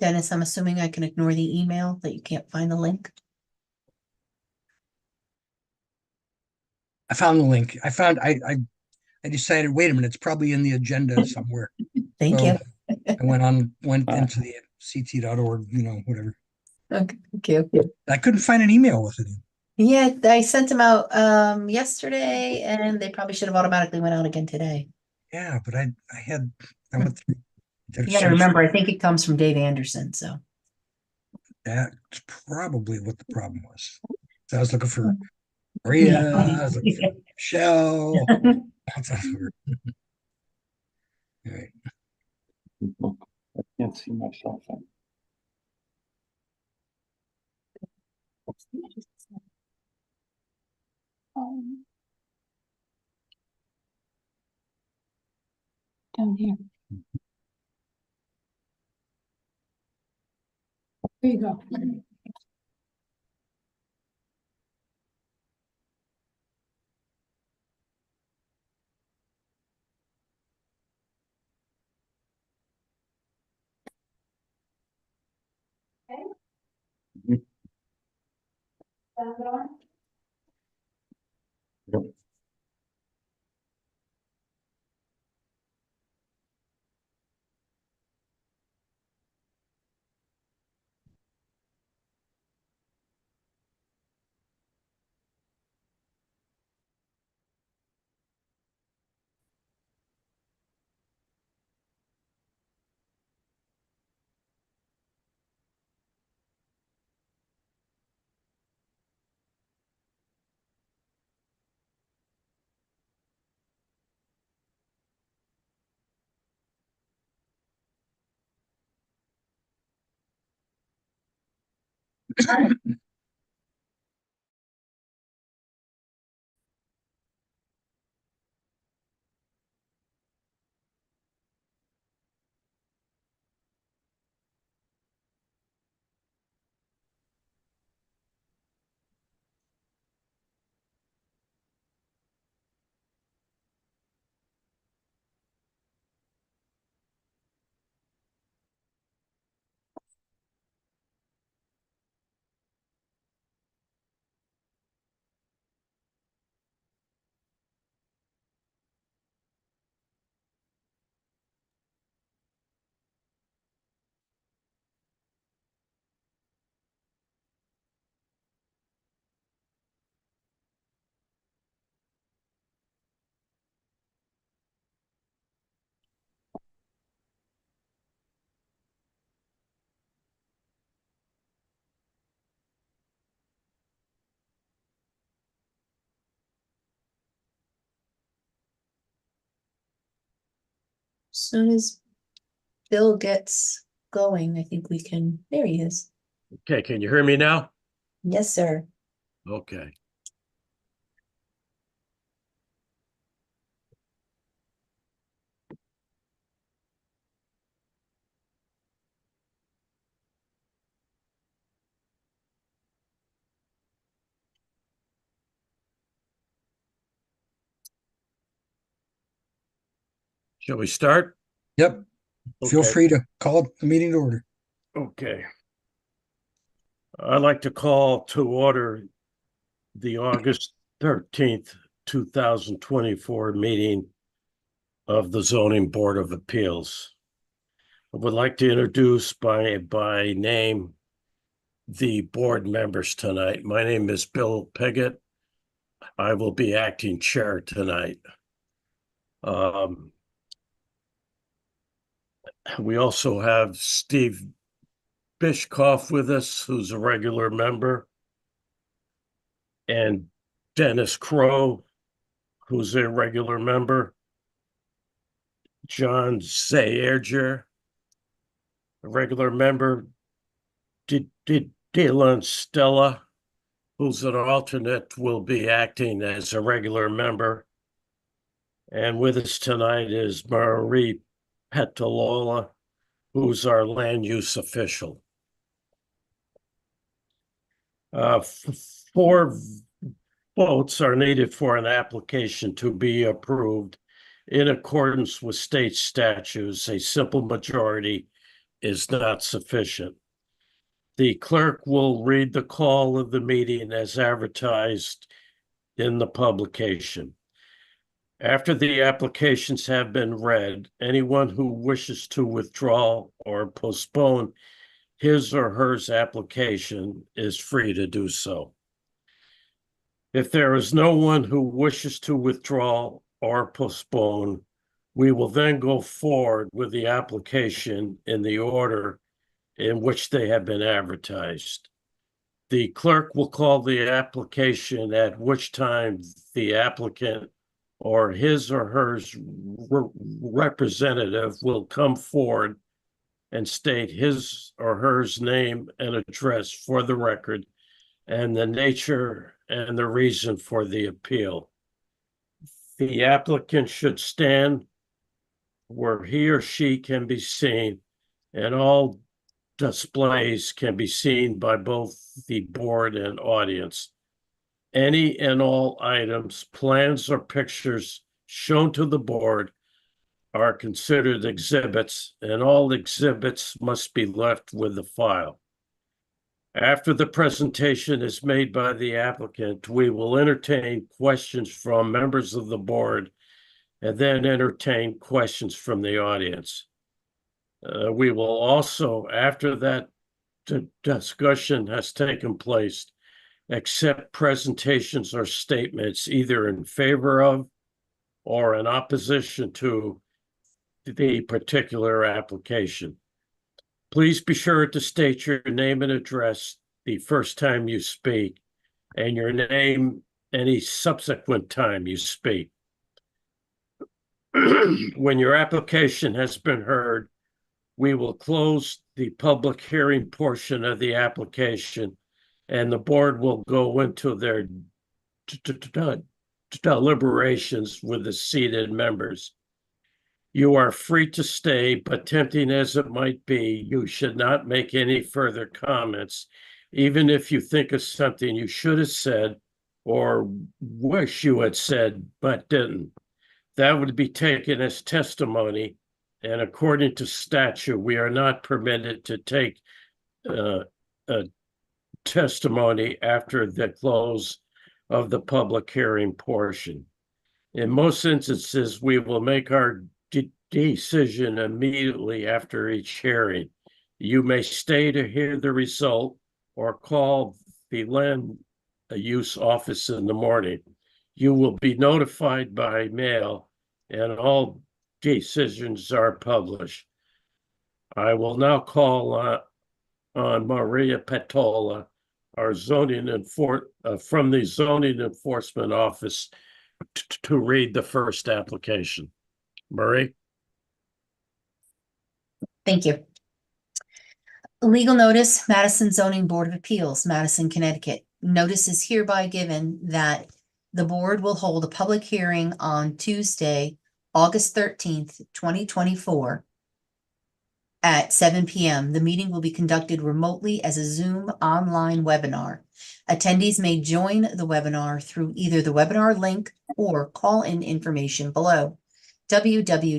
Dennis, I'm assuming I can ignore the email that you can't find the link. I found the link. I decided, wait a minute, it's probably in the agenda somewhere. Thank So you. I went into the ct.org, whatever. Okay, thank you. I couldn't find an email with it in. Yeah, I sent them out yesterday, and they probably should have automatically went out again today. Yeah, but I went through, did a You gotta search. remember, I think it comes from Dave Anderson, so. That's probably what the problem was. So I was looking for Maria, I was looking for Michelle. That's weird. All right. I can't see myself. Down here. There you go. Yep. As soon as Bill gets going, I think we can, there he is. Okay, can you hear me now? Yes, sir. Okay. Shall we start? Yep. Feel Okay. free to call the meeting to order. Okay. I'd like to call to order the August 13th, 2024 meeting of the Zoning Board of Appeals. I would like to introduce by name the board members tonight. My name is Bill Piggott. I will be acting chair tonight. We also have Steve Bishkoff with us, who's a regular member, and Dennis Crow, who's a regular member, John Zaerger, a regular member, Dylan Stella, who's an alternate, will be acting as a regular member. And with us tonight is Marie Petalola, who's our land use official. 4 votes are needed for an application to be approved in accordance with state statutes. A simple majority is not sufficient. The clerk will read the call of the meeting as advertised in the publication. After the applications have been read, anyone who wishes to withdraw or postpone his or her application is free to do so. If there is no one who wishes to withdraw or postpone, we will then go forward with the application in the order in which they have been advertised. The clerk will call the application, at which time the applicant or his or her representative will come forward and state his or her name and address for the record and the nature and the reason for the appeal. The applicant should stand where he or she can be seen, and all displays can be seen by both the board and audience. Any and all items, plans, or pictures shown to the board are considered exhibits, and all exhibits must be left with the file. After the presentation is made by the applicant, we will entertain questions from members of the board and then entertain questions from the audience. We will also, after that discussion has taken place, accept presentations or statements either in favor of or in opposition to the particular application. Please be sure to state your name and address the first time you speak, and your name any subsequent time you speak. When your application has been heard, we will close the public hearing portion of the application, and the board will go into their deliberations with the seated members. You are free to stay, but tempting as it might be, you should not make any further comments, even if you think of something you should have said or wish you had said but didn't. That would be taken as testimony, and according to statute, we are not permitted to take a testimony after the close of the public hearing portion. In most instances, we will make our decision immediately after each hearing. You may stay to hear the result or call the land use office in the morning. You will be notified by mail, and all decisions are published. I will now call on Maria Petola, our from the zoning enforcement office, to read the first application. Marie? Thank you. Legal notice, Madison Zoning Board of Appeals, Madison, Connecticut. Notice is hereby given that the board will hold a public hearing on Tuesday, August 13th, 2024 at 7 p.m. The meeting will be conducted remotely as a Zoom online webinar. Attendees may join the webinar through either the webinar link or call-in information below. www.zoom.us.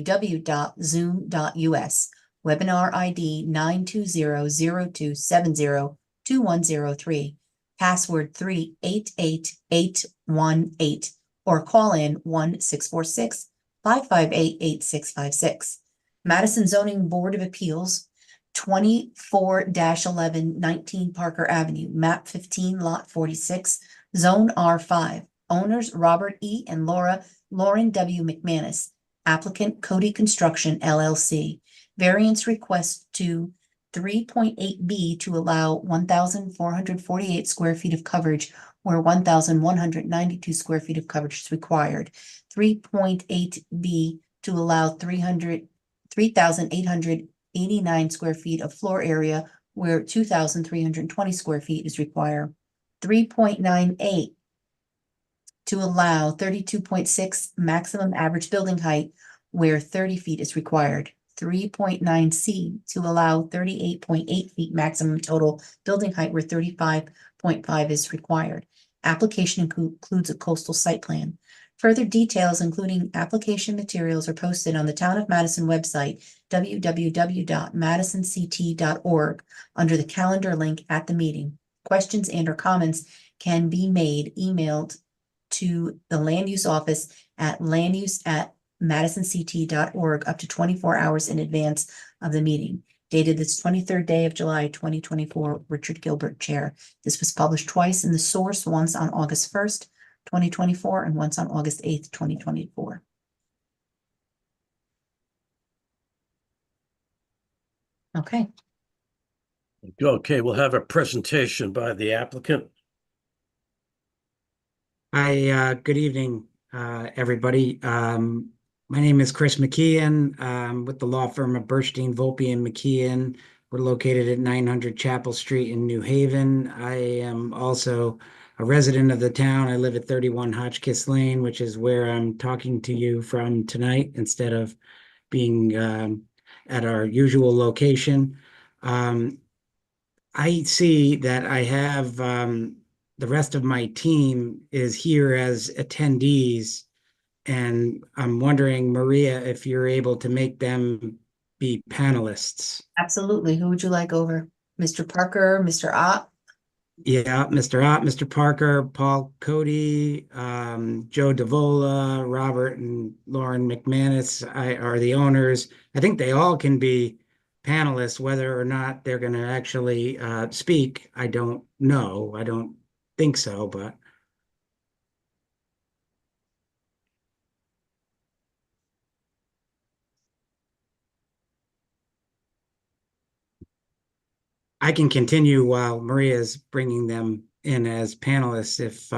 Webinar ID 920-0270-2103. Password 388818 or call in 1-646-558-8656. Madison Zoning Board of Appeals, 24-11 19 Parker Avenue, map 15, lot 46, zone R5. Owners Robert E. and Lauren W. McManus. Applicant Cody Construction LLC. Variance request to 3.8B to allow 1,448 square feet of coverage where 1,192 square feet of coverage is required. 3.8B to allow 3,889 square feet of floor area where 2,320 square feet is required. 3.98 to allow 32.6 maximum average building height where 30 feet is required. 3.9C to allow 38.8 feet maximum total building height where 35.5 is required. Application includes a coastal site plan. Further details, including application materials, are posted on the Town of Madison website, www.madisonct.org, under the calendar link at the meeting. Questions and or comments can be emailed to the land use office at landuse@madisonct.org up to 24 hours in advance of the meeting. Dated this 23rd day of July, 2024, Richard Gilbert, Chair. This was published twice in The Source, once on August 1st, 2024, and once on August 8th, 2024. Okay, Okay, we'll have a presentation by the applicant. Hi, good evening, everybody. My name is Chris McKeon, with the law firm of Burstein, Volpe and McKeon. We're located at 900 Chapel Street in New Haven. I am also a resident of the town. I live at 31 Hotchkiss Lane, which is where I'm talking to you from tonight instead of being at our usual location. I see that I have the rest of my team is here as attendees, and I'm wondering, Maria, if you're able to make them be panelists. absolutely. Who would you like over? Mr. Parker, Mr. Ott? Yeah, Mr. Ott, Mr. Parker, Paul Cody, Joe Davola, Robert and Lauren McManus are the owners. I think they all can be panelists. Whether or not they're going to actually speak, I don't know. I don't think so, but I can continue while Maria's bringing them in as panelists if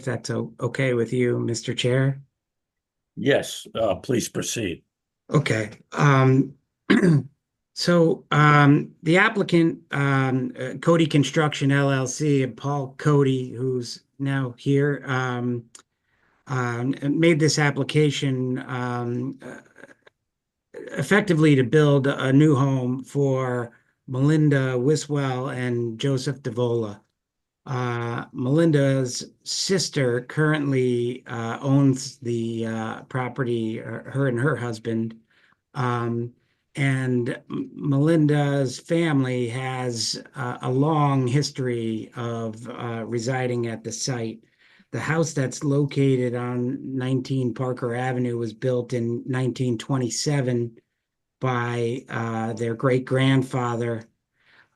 that's okay with you, Mr. Chair. Yes, please proceed. Okay. So the applicant, Cody Construction LLC, and Paul Cody, who's now here, made this application effectively to build a new home for Melinda Wiswell and Joseph Davola. Melinda's sister currently owns the property, her and her husband. And Melinda's family has a long history of residing at the site. The house that's located on 19 Parker Avenue was built in 1927 by their great-grandfather,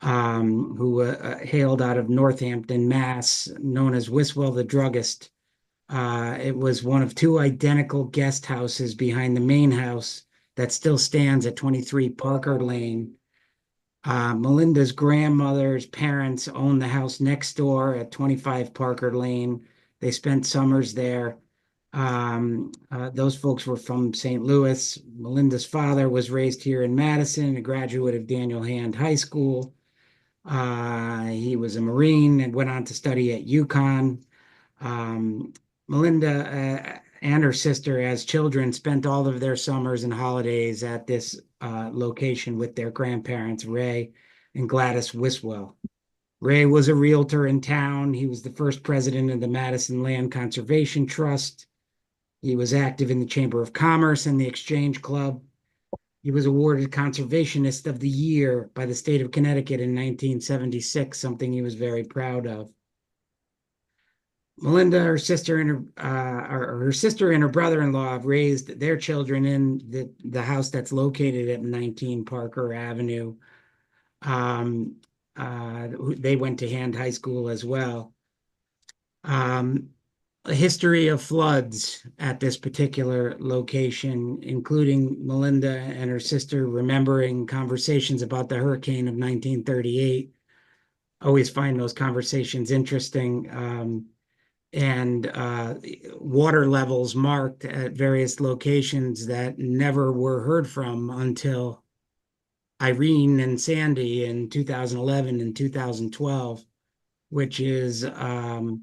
who hailed out of Northampton, Mass., known as Wiswell the Druggist. It was one of two identical guest houses behind the main house that still stands at 23 Parker Lane. Melinda's grandmother's parents owned the house next door at 25 Parker Lane. They spent summers there. Those folks were from St. Louis. Melinda's father was raised here in Madison, a graduate of Daniel Hand High School. He was a Marine and went on to study at UConn. Melinda and her sister, as children, spent all of their summers and holidays at this location with their grandparents, Ray and Gladys Wiswell. Ray was a realtor in town. He was the first president of the Madison Land Conservation Trust. He was active in the Chamber of Commerce and the Exchange Club. He was awarded Conservationist of the Year by the state of Connecticut in 1976, something he was very proud of. Melinda, her sister and her brother-in-law have raised their children in the house that's located at 19 Parker Avenue. They went to Hand High School as well. A history of floods at this particular location, including Melinda and her sister remembering conversations about the hurricane of 1938. Always find those conversations interesting. And water levels marked at various locations that never were heard from until Irene and Sandy in 2011 and 2012, which is the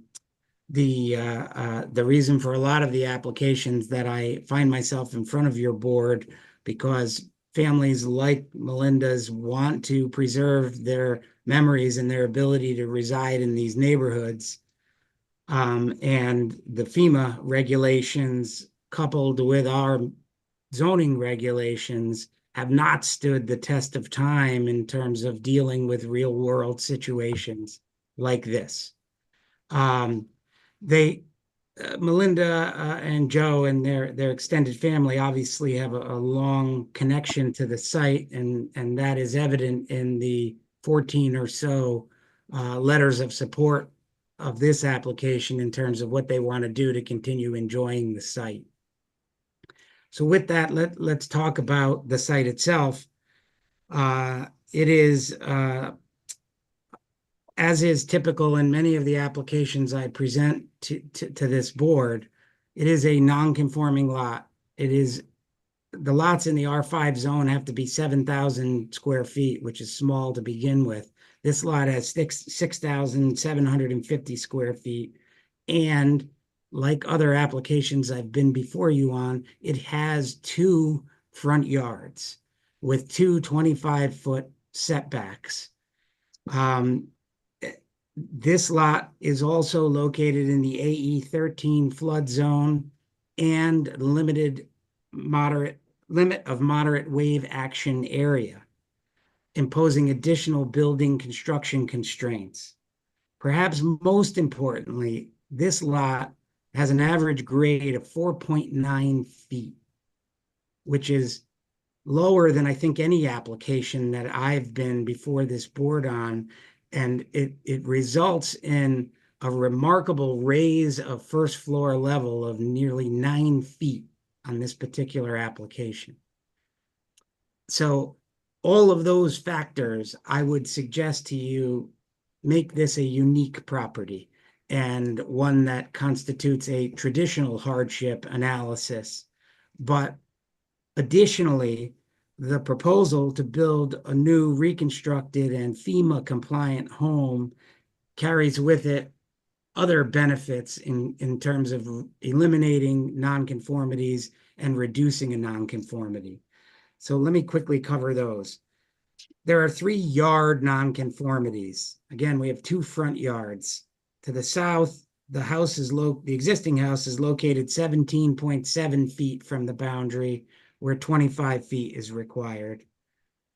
reason for a lot of the applications that I find myself in front of your board, because families like Melinda's want to preserve their memories and their ability to reside in these neighborhoods. And the FEMA regulations coupled with our zoning regulations have not stood the test of time in terms of dealing with real world situations like this. Melinda and Joe and their extended family obviously have a long connection to the site, and that is evident in the 14 or so letters of support of this application in terms of what they want to do to continue enjoying the site. So with that, let's talk about the site itself. It is, as is typical in many of the applications I present to this board, it is a non-conforming lot. The lots in the R5 zone have to be 7,000 square feet, which is small to begin with. This lot has 6,750 square feet. And like other applications I've been before you on, it has 2 front yards with 2 25-foot setbacks. This lot is also located in the AE 13 flood zone and limit of moderate wave action area, imposing additional building construction constraints. Perhaps most importantly, this lot has an average grade of 4.9 feet, which is lower than I think any application that I've been before this board on. And it results in a remarkable raise of first floor level of nearly 9 feet on this particular application. So all of those factors, I would suggest to you, make this a unique property and one that constitutes a traditional hardship analysis. But additionally, the proposal to build a new reconstructed and FEMA compliant home carries with it other benefits in terms of eliminating nonconformities and reducing a nonconformity. So let me quickly cover those. There are 3 yard nonconformities. Again, we have 2 front yards. To the south, the existing house is located 17.7 feet from the boundary, where 25 feet is required.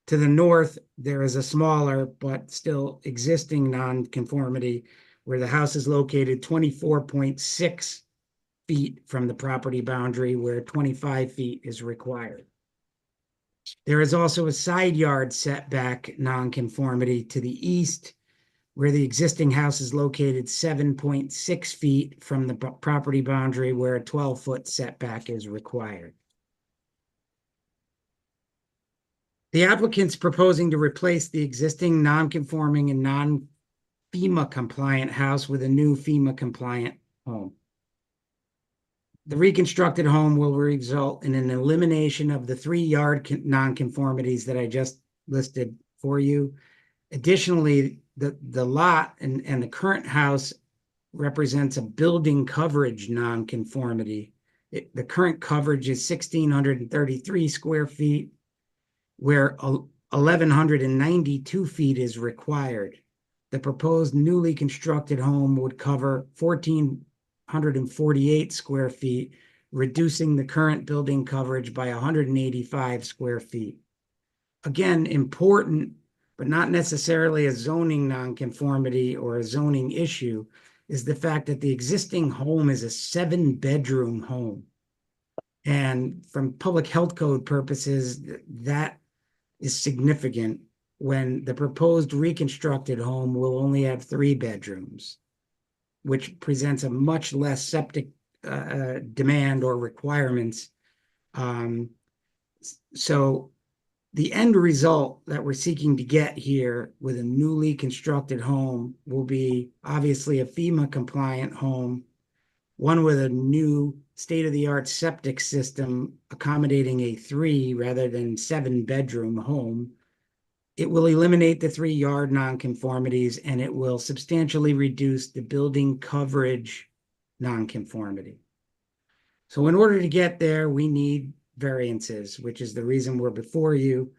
To the north, there is a smaller but still existing nonconformity where the house is located 24.6 feet from the property boundary, where 25 feet is required. There is also a side yard setback nonconformity to the east, where the existing house is located 7.6 feet from the property boundary, where a 12-foot setback is required. The applicant's proposing to replace the existing non-conforming and non-FEMA compliant house with a new FEMA compliant home. The reconstructed home will result in an elimination of the 3 yard nonconformities that I just listed for you. Additionally, the lot and the current house represents a building coverage nonconformity. The current coverage is 1,633 square feet, where 1,192 feet is required. The proposed newly constructed home would cover 1,448 square feet, reducing the current building coverage by 185 square feet. Again, important, but not necessarily a zoning nonconformity or a zoning issue, is the fact that the existing home is a 7-bedroom home. And from public health code purposes, that is significant when the proposed reconstructed home will only have 3 bedrooms, which presents a much less septic demand or requirements. So the end result that we're seeking to get here with a newly constructed home will be obviously a FEMA compliant home, one with a new state-of-the-art septic system accommodating a 3 rather than 7-bedroom home. It will eliminate the 3 yard nonconformities, and it will substantially reduce the building coverage nonconformity. So in order to get there, we need variances, which is the reason we're before you.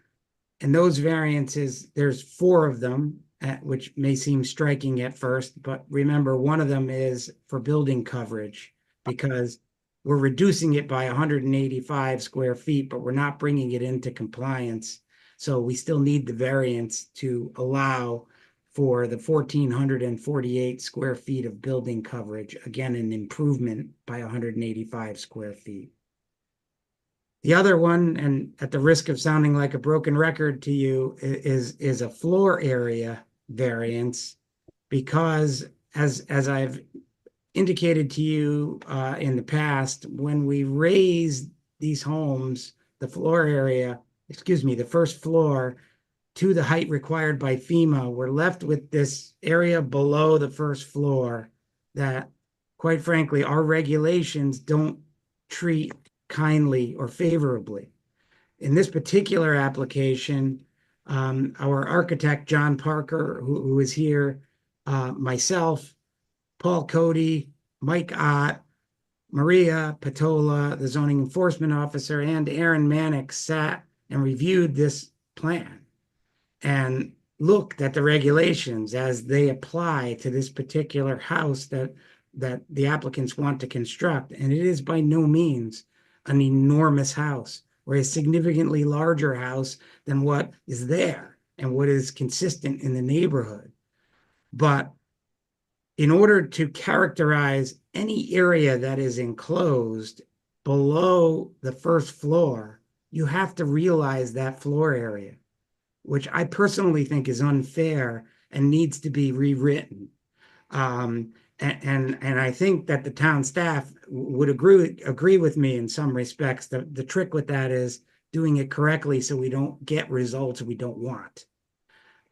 And those variances, there's 4 of them, which may seem striking at first, but remember, one of them is for building coverage, because we're reducing it by 185 square feet, but we're not bringing it into compliance. So we still need the variance to allow for the 1,448 square feet of building coverage, again, an improvement by 185 square feet. The other one, and at the risk of sounding like a broken record to you, is a floor area variance, because as I've indicated to you in the past, when we raise these homes, the floor area, excuse me, the first floor to the height required by FEMA, we're left with this area below the first floor that, quite frankly, our regulations don't treat kindly or favorably. In this particular application, our architect, John Parker, who is here, myself, Paul Cody, Mike Ott, Maria Patola, the zoning enforcement officer, and Aaron Manick sat and reviewed this plan and looked at the regulations as they apply to this particular house that the applicants want to construct. And it is by no means an enormous house, or a significantly larger house than what is there and what is consistent in the neighborhood. But in order to characterize any area that is enclosed below the first floor, you have to realize that floor area, which I personally think is unfair and needs to be rewritten. And I think that the town staff would agree with me in some respects. The trick with that is doing it correctly so we don't get results we don't want.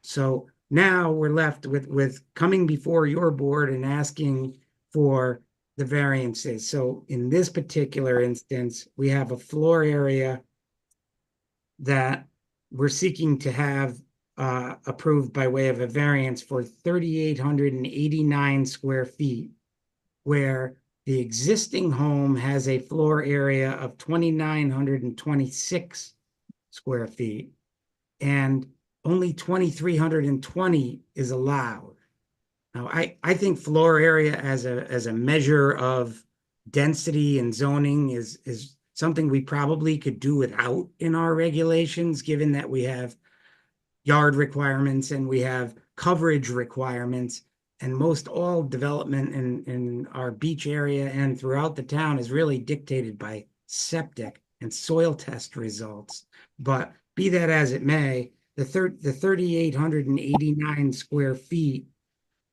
So now we're left with coming before your board and asking for the variances. So in this particular instance, we have a floor area that we're seeking to have approved by way of a variance for 3,889 square feet, where the existing home has a floor area of 2,926 square feet, and only 2,320 is allowed. Now, I think floor area as a measure of density and zoning is something we probably could do without in our regulations, given that we have yard requirements and we have coverage requirements, and most all development in our beach area and throughout the town is really dictated by septic and soil test results. But be that as it may, the 3,889 square feet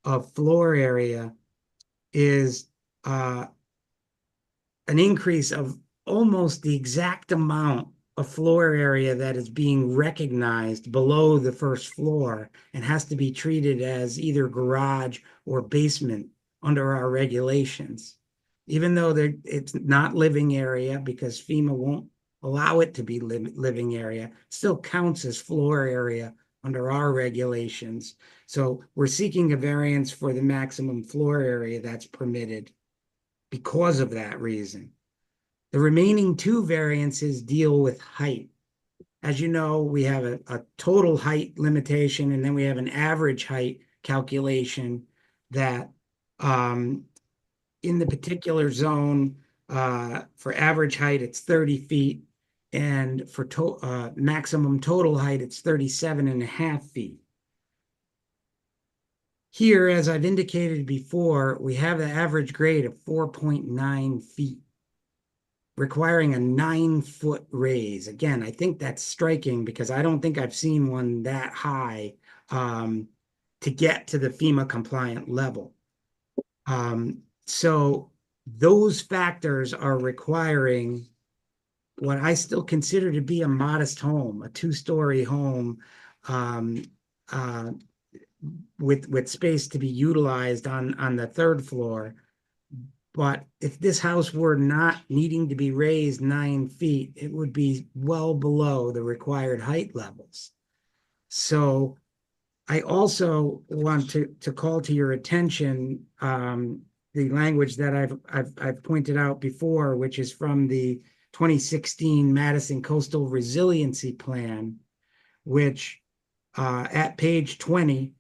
of floor area is an increase of almost the exact amount of floor area that is being recognized below the first floor and has to be treated as either garage or basement under our regulations. Even though it's not living area, because FEMA won't allow it to be living area, it still counts as floor area under our regulations. So we're seeking a variance for the maximum floor area that's permitted because of that reason. The remaining two variances deal with height. As you know, we have a total height limitation, and then we have an average height calculation that in the particular zone, for average height, it's 30 feet, and for maximum total height, it's 37.5 feet. Here, as I've indicated before, we have the average grade of 4.9 feet, requiring a 9-foot raise. Again, I think that's striking because I don't think I've seen one that high to get to the FEMA compliant level. So those factors are requiring what I still consider to be a modest home, a 2-story home with space to be utilized on the third floor. But if this house were not needing to be raised 9 feet, it would be well below the required height levels. So I also want to call to your attention the language that I've pointed out before, which is from the 2016 Madison Coastal Resiliency Plan, which at page 20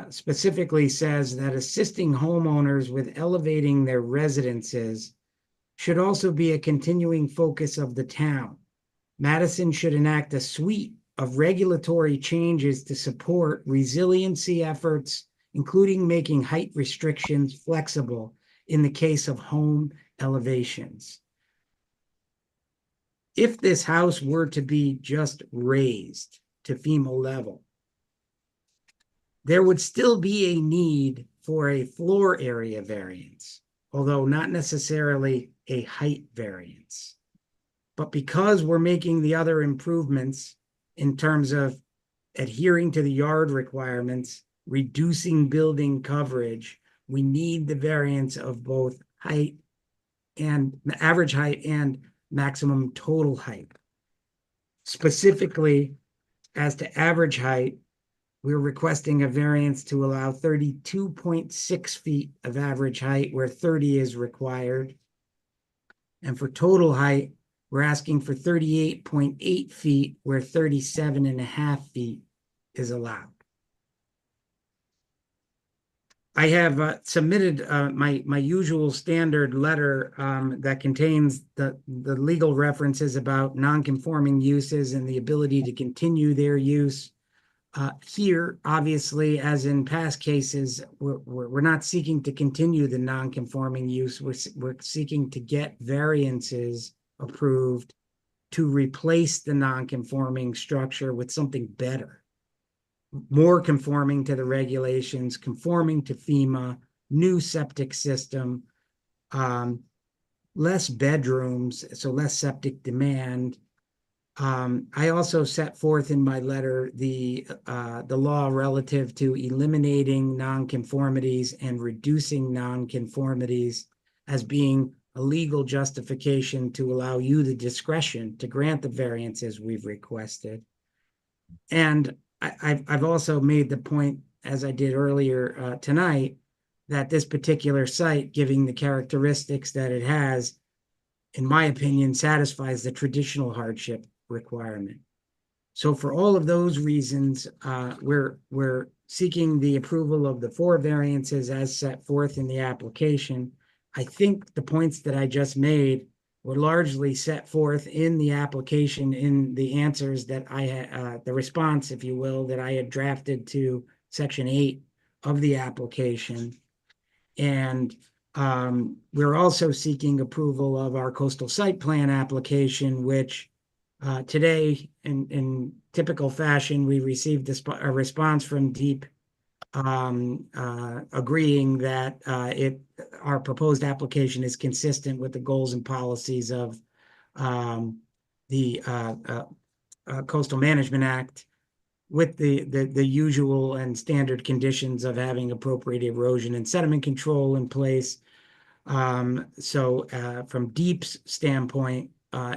specifically says that assisting homeowners with elevating their residences should also be a continuing focus of the town. Madison should enact a suite of regulatory changes to support resiliency efforts, including making height restrictions flexible in the case of home elevations. If this house were to be just raised to FEMA level, there would still be a need for a floor area variance, although not necessarily a height variance. But because we're making the other improvements in terms of adhering to the yard requirements, reducing building coverage, we need the variance of both height and average height and maximum total height. Specifically, as to average height, we're requesting a variance to allow 32.6 feet of average height where 30 is required. And for total height, we're asking for 38.8 feet where 37.5 feet is allowed. I have submitted my usual standard letter that contains the legal references about non-conforming uses and the ability to continue their use. Here, obviously, as in past cases, we're not seeking to continue the non-conforming use. We're seeking to get variances approved to replace the non-conforming structure with something better, more conforming to the regulations, conforming to FEMA, new septic system, less bedrooms, so less septic demand. I also set forth in my letter the law relative to eliminating nonconformities and reducing nonconformities as being a legal justification to allow you the discretion to grant the variances we've requested. And I've also made the point, as I did earlier tonight, that this particular site, given the characteristics that it has, in my opinion, satisfies the traditional hardship requirement. So for all of those reasons, we're seeking the approval of the 4 variances as set forth in the application. I think the points that I just made were largely set forth in the application, in the answers that I had, the response, if you will, that I had drafted to Section 8 of the application. And we're also seeking approval of our coastal site plan application, which today, in typical fashion, we received a response from DEEP agreeing that our proposed application is consistent with the goals and policies of the Coastal Management Act, with the usual and standard conditions of having appropriate erosion and sediment control in place. So from DEEP's standpoint,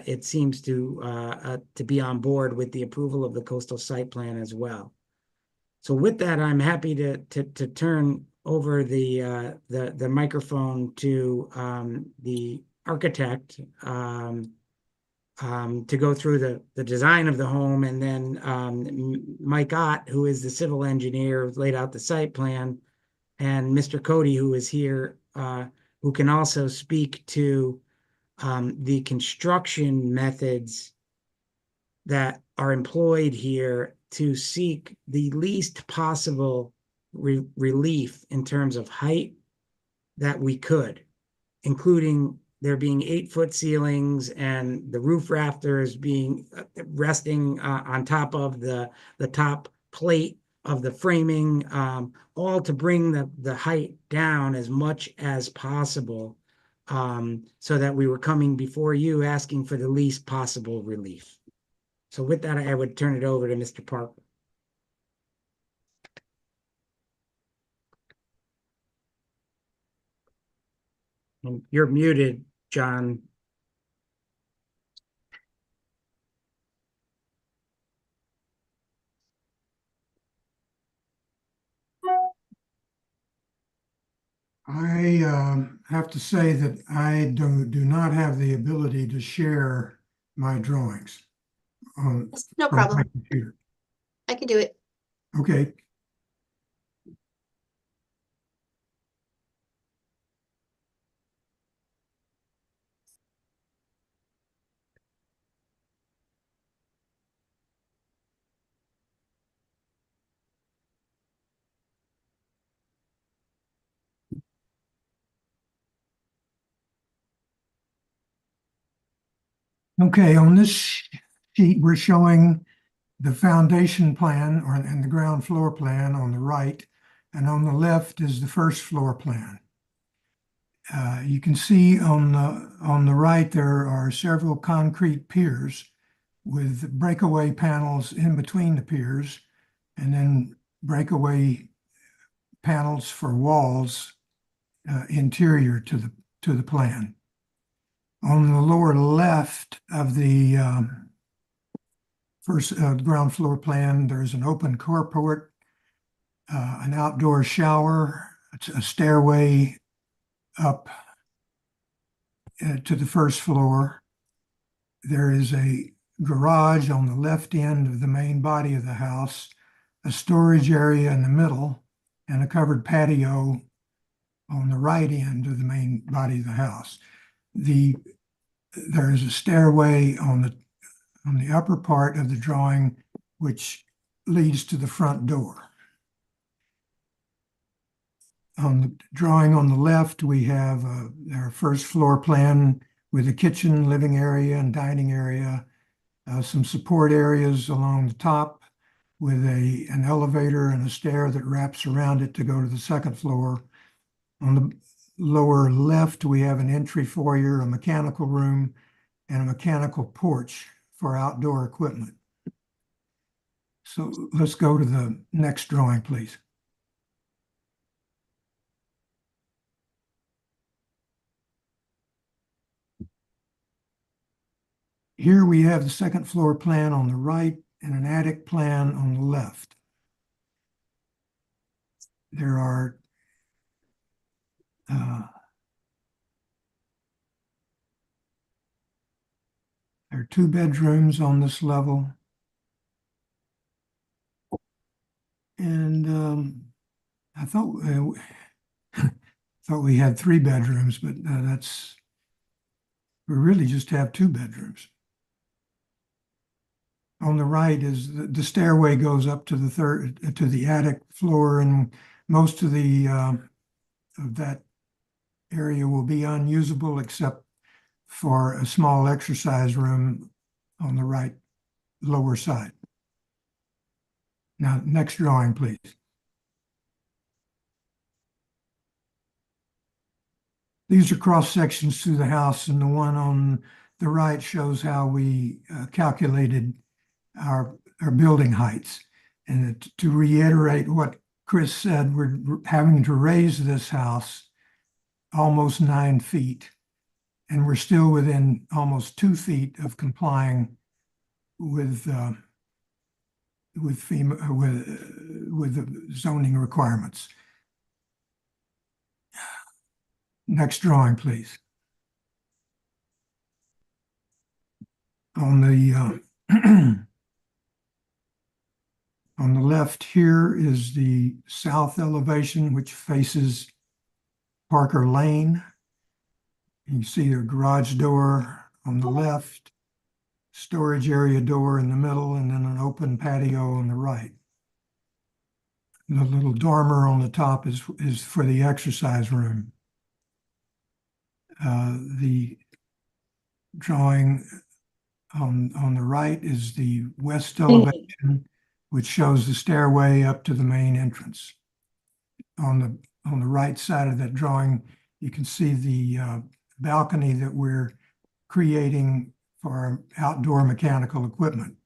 it seems to be on board with the approval of the coastal site plan as well. So with that, I'm happy to turn over the microphone to the architect to go through the design of the home, and then Mike Ott, who is the civil engineer, laid out the site plan, and Mr. Cody, who is here, who can also speak to the construction methods that are employed here to seek the least possible relief in terms of height that we could, including there being 8-foot ceilings and the roof rafters being resting on top of the top plate of the framing, all to bring the height down as much as possible, so that we were coming before you asking for the least possible relief. So with that, I would turn it over to Mr. Parker. And you're muted, John. I have to say that I do not have the ability to share my drawings on No from my problem. computer. I can do it. Okay. Okay, on this sheet, we're showing the foundation plan and the ground floor plan on the right, and on the left is the first floor plan. You can see on the right, there are several concrete piers with breakaway panels in between the piers, and then breakaway panels for walls interior to the plan. On the lower left of the first ground floor plan, there's an open carport, an outdoor shower, a stairway up to the first floor. There is a garage on the left end of the main body of the house, a storage area in the middle, and a covered patio on the right end of the main body of the house. There is a stairway on the upper part of the drawing, which leads to the front door. On the drawing on the left, we have our first floor plan with a kitchen, living area, and dining area, some support areas along the top with an elevator and a stair that wraps around it to go to the second floor. On the lower left, we have an entry foyer, a mechanical room, and a mechanical porch for outdoor equipment. So let's go to the next drawing, please. Here we have the second floor plan on the right and an attic plan on the left. There are there are 2 bedrooms on this level. And I thought we had 3 bedrooms, but we really just have 2 bedrooms. On the right is the stairway goes up to the attic floor, and most of of that area will be unusable except for a small exercise room on the right lower side. Now, next drawing, please. These are cross sections through the house, and the one on the right shows how we calculated our building heights. And to reiterate what Chris said, we're having to raise this house almost 9 feet, and we're still within almost 2 feet of complying with FEMA, with the zoning requirements. Next drawing, please. On the on the left here is the south elevation, which faces Parker Lane. You can see the garage door on the left, storage area door in the middle, and then an open patio on the right. The little dormer on the top is for the exercise room. The drawing on the right is the west elevation, which shows the stairway up to the main entrance. On the right side of that drawing, you can see the balcony that we're creating for our outdoor mechanical equipment.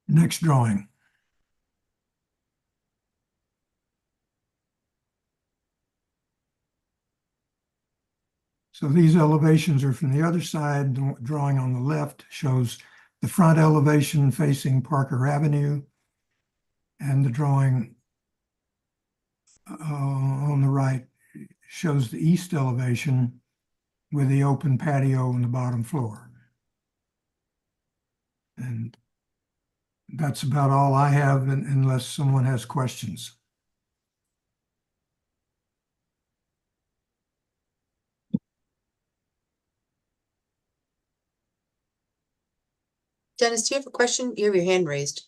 Next drawing. So these elevations are from the other side. The drawing on the left shows the front elevation facing Parker Avenue, and the drawing on the right shows the east elevation with the open patio on the bottom floor. And that's about all I have, unless someone has questions. Dennis, do you have a question? You have your hand raised.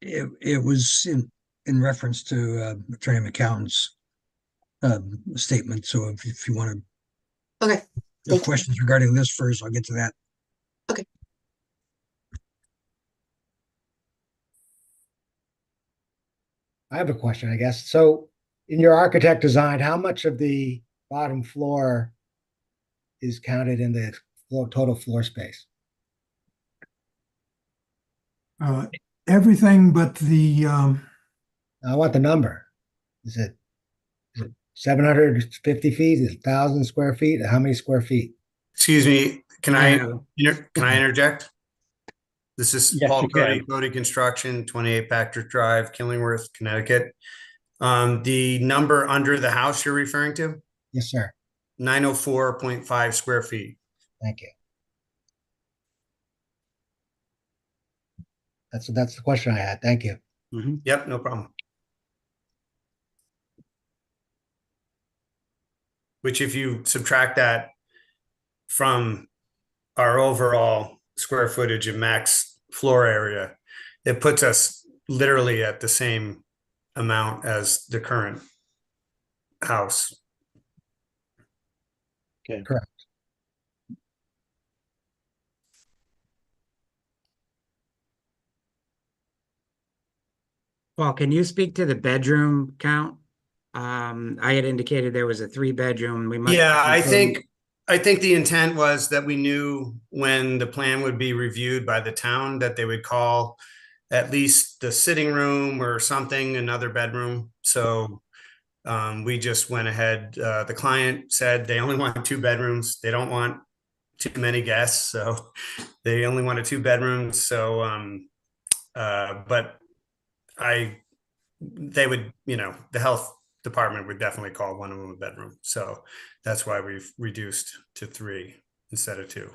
It was in reference to Attorney McCown's statement. So if you want to Okay, The thank you. questions regarding this first, I'll get to that. I have a question, I guess. So in your architect design, how much of the bottom floor is counted in the total floor space? Everything but the, I want the number. Is it 750 feet? Is it 1,000 square feet? How many square feet? Excuse me, can I, Yeah. can I interject? This is Yes, Paul you Cody, can. Cody Construction, 28 Patrick Drive, Killingworth, Connecticut. The number under the house you're referring to, Yes, sir. 904.5 square feet. Thank you. That's the question I had. Thank you. Mhm. Yep, no problem. Which if you subtract that from our overall square footage and max floor area, it puts us literally at the same amount as the current house. Correct. Paul, can you speak to the bedroom count? I had indicated there was a 3-bedroom. We might. Yeah, I think the intent was that we knew when the plan would be reviewed by the town that they would call at least the sitting room or something, another bedroom. So we just went ahead. The client said they only want 2 bedrooms. They don't want too many guests, so they only wanted 2 bedrooms. So, but they would, the health department would definitely call one of them a bedroom. So that's why we've reduced to 3 instead of 2.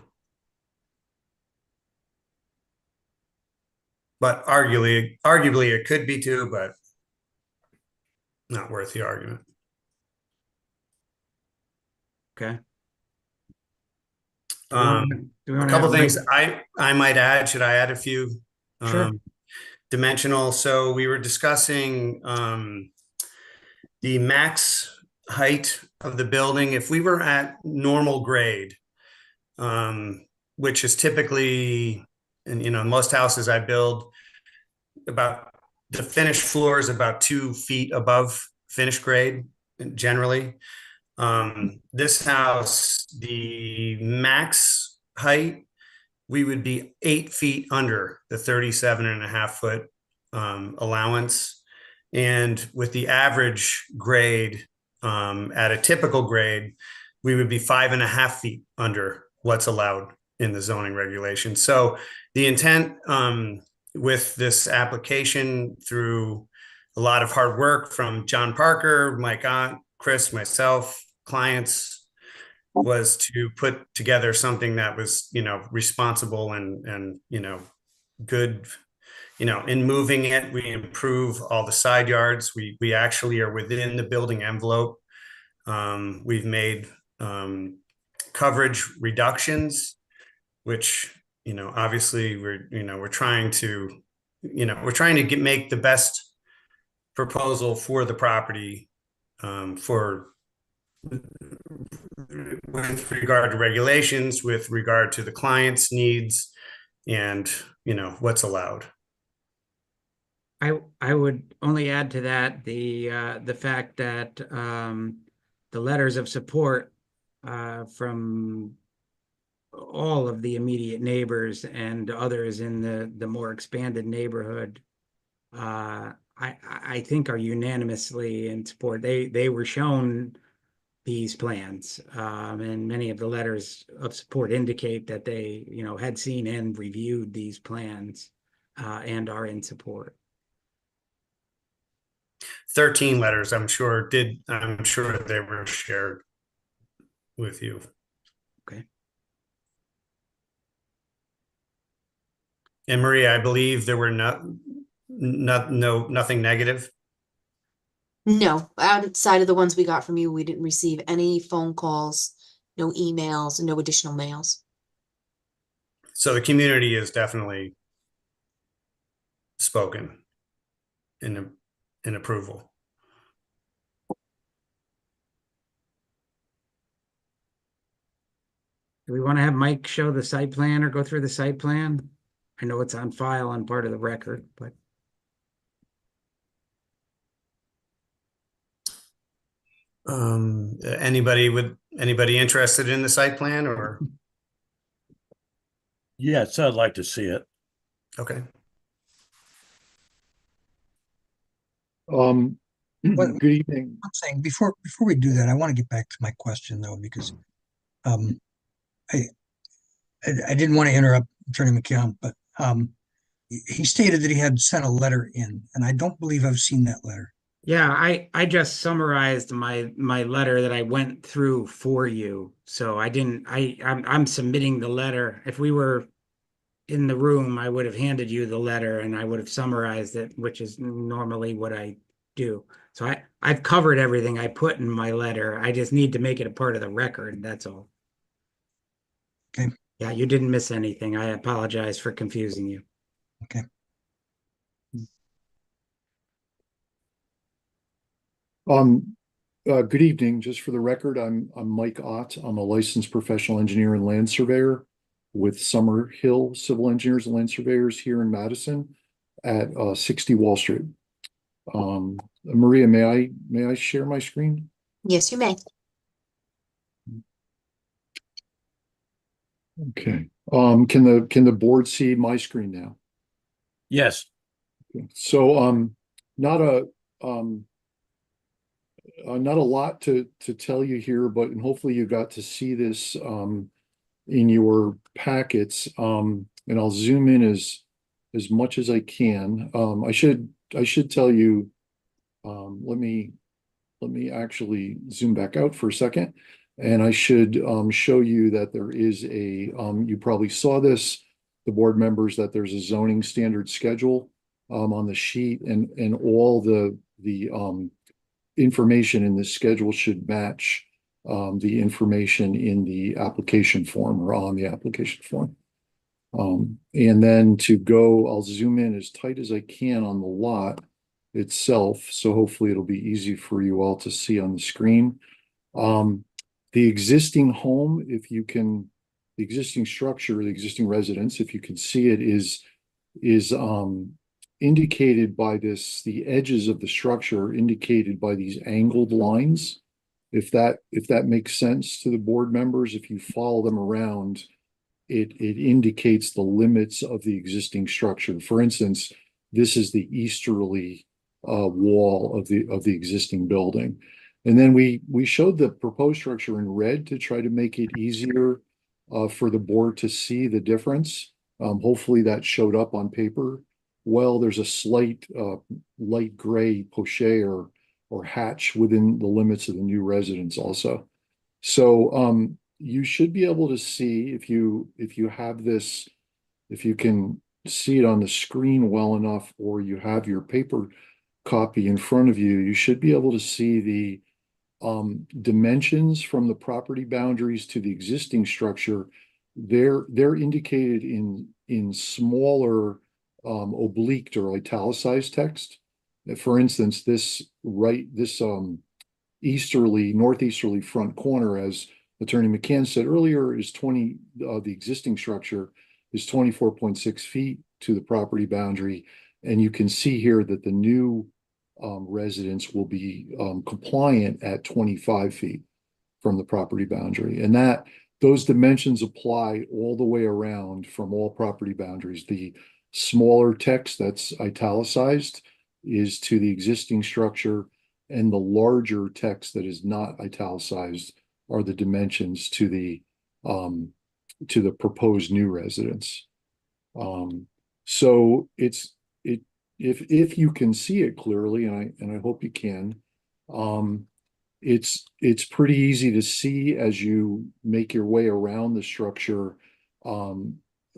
But arguably it could be 2, but not worth the argument. Okay. A couple things I might add. Should I add a few? Sure. Dimensional. So we were discussing the max height of the building. If we were at normal grade, which is typically, and most houses I build, about the finished floor is about 2 feet above finished grade generally. This house, the max height, we would be 8 feet under the 37.5 foot allowance. And with the average grade at a typical grade, we would be 5.5 feet under what's allowed in the zoning regulation. So the intent with this application, through a lot of hard work from John Parker, Mike Ott, Chris, myself, clients, was to put together something that was, responsible and good. In moving it, we improve all the side yards. We actually are within the building envelope. We've made coverage reductions, which, obviously we're trying to make the best proposal for the property, with regard to regulations, with regard to the client's needs, and what's allowed. I would only add to that the fact that the letters of support from all of the immediate neighbors and others in the more expanded neighborhood, I think are unanimously in support. They were shown these plans, and many of the letters of support indicate that they, had seen and reviewed these plans and are in support. 13 letters, I'm sure they were shared with you. Okay. And Maria, I believe there were nothing negative. No, outside of the ones we got from you, we didn't receive any phone calls, no emails, no additional mails. So the community is definitely spoken in approval. Do we want to have Mike show the site plan or go through the site plan? I know it's on file on part of the record, but Anybody interested in the site plan or? Yes, I'd like to see it. Okay. What- Good evening. I'm saying before we do that, I want to get back to my question though, because um, I didn't want to interrupt Attorney McKeon, but he stated that he had sent a letter in, and I don't believe I've seen that letter. yeah, I just summarized my letter that I went through for you. So I didn't I'm submitting the letter. If we were in the room, I would have handed you the letter and I would have summarized it, which is normally what I do. So I've covered everything I put in my letter. I just need to make it a part of the record. That's all. Okay. Yeah, you didn't miss anything. I apologize for confusing you. Okay. Good evening. Just for the record, I'm Mike Ott. I'm a licensed professional engineer and land surveyor with Summerhill Civil Engineers and Land Surveyors here in Madison at 60 Wall Street. Maria, may I share my screen? Yes, you may. Okay. Can the board see my screen now? Yes. So not a not a lot to tell you here, but and hopefully you got to see this in your packets. And I'll zoom in as much as I can. I should tell you. Let me actually zoom back out for a second, and I should show you that there is a you probably saw this, the board members, that there's a zoning standard schedule on the sheet, and all the information in this schedule should match the information in the application form or on the application form. And then I'll zoom in as tight as I can on the lot itself. So hopefully it'll be easy for you all to see on the screen. The existing home, the existing structure, the existing residence, if you can see it, is indicated by the edges of the structure are indicated by these angled lines. If that makes sense to the board members, if you follow them around, it indicates the limits of the existing structure. For instance, this is the easterly wall of the existing building. And then we showed the proposed structure in red to try to make it easier for the board to see the difference. Hopefully that showed up on paper. Well, there's a slight light gray poché or hatch within the limits of the new residence also. So you should be able to see if you have this, if you can see it on the screen well enough, or you have your paper copy in front of you, you should be able to see the dimensions from the property boundaries to the existing structure. They're indicated in smaller obliqued or italicized text. For instance, this northeasterly front corner, as Attorney McCann said earlier, is the existing structure is 24.6 feet to the property boundary. And you can see here that the new residence will be compliant at 25 feet from the property boundary. And those dimensions apply all the way around from all property boundaries. The smaller text that's italicized is to the existing structure, and the larger text that is not italicized are the dimensions to the proposed new residence. So if you can see it clearly, and I hope you can, it's pretty easy to see as you make your way around the structure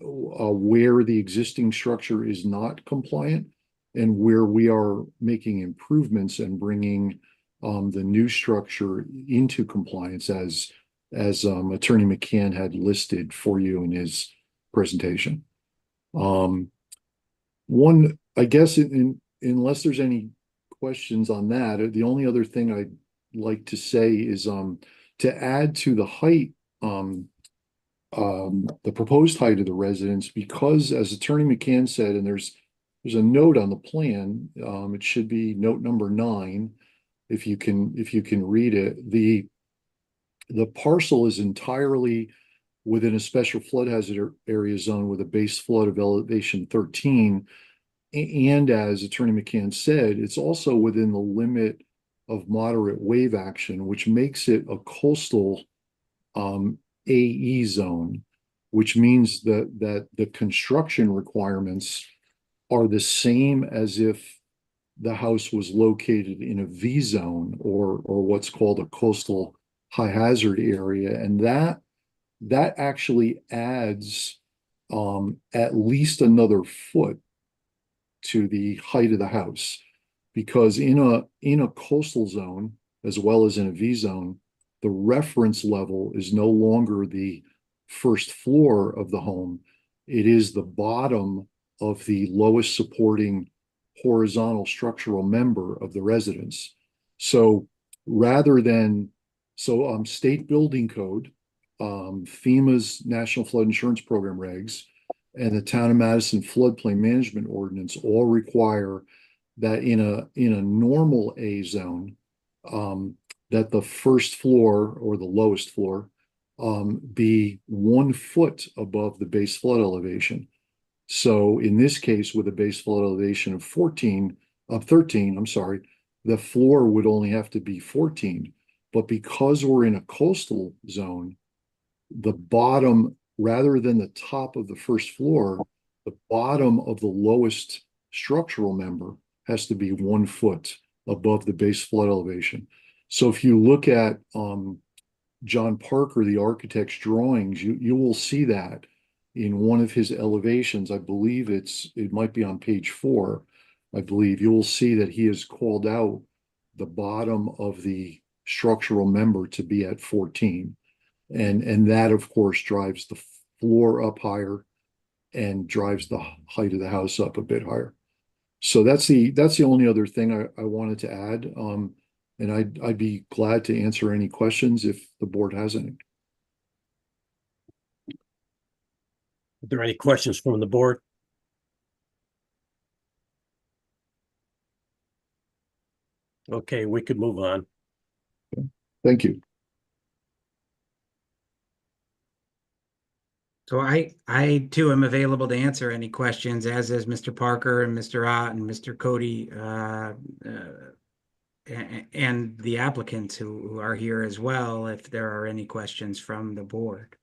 where the existing structure is not compliant and where we are making improvements and bringing the new structure into compliance as Attorney McCann had listed for you in his presentation. I guess unless there's any questions on that, the only other thing I'd like to say is to add to the height the proposed height of the residence, because as Attorney McCann said, and there's a note on the plan, it should be note number 9, if you can read it. The parcel is entirely within a special flood hazard area zone with a base flood of elevation 13. And as Attorney McCann said, it's also within the limit of moderate wave action, which makes it a coastal AE zone, which means that the construction requirements are the same as if the house was located in a V zone or what's called a coastal high hazard area. And that actually adds at least another foot to the height of the house, because in a coastal zone as well as in a V zone, the reference level is no longer the first floor of the home. It is the bottom of the lowest supporting horizontal structural member of the residence. So state building code, FEMA's National Flood Insurance Program regs, and the Town of Madison Floodplain Management Ordinance all require that in a normal A zone, that the first floor or the lowest floor be 1 foot above the base flood elevation. So in this case, with a base flood elevation of 13, the floor would only have to be 14. But because we're in a coastal zone, the bottom, rather than the top of the first floor, the bottom of the lowest structural member has to be 1 foot above the base flood elevation. So if you look at John Parker, the architect's drawings, you will see that in one of his elevations. I believe it might be on page 4. I believe you will see that he has called out the bottom of the structural member to be at 14. And that, of course, drives the floor up higher and drives the height of the house up a bit higher. So that's the only other thing I wanted to add. And I'd be glad to answer any questions if the board has any. Are there any questions from the board? Okay, we could move on. Thank you. So I too am available to answer any questions, as is Mr. Parker and Mr. Ott and Mr. Cody, and the applicants who are here as well, if there are any questions from the board.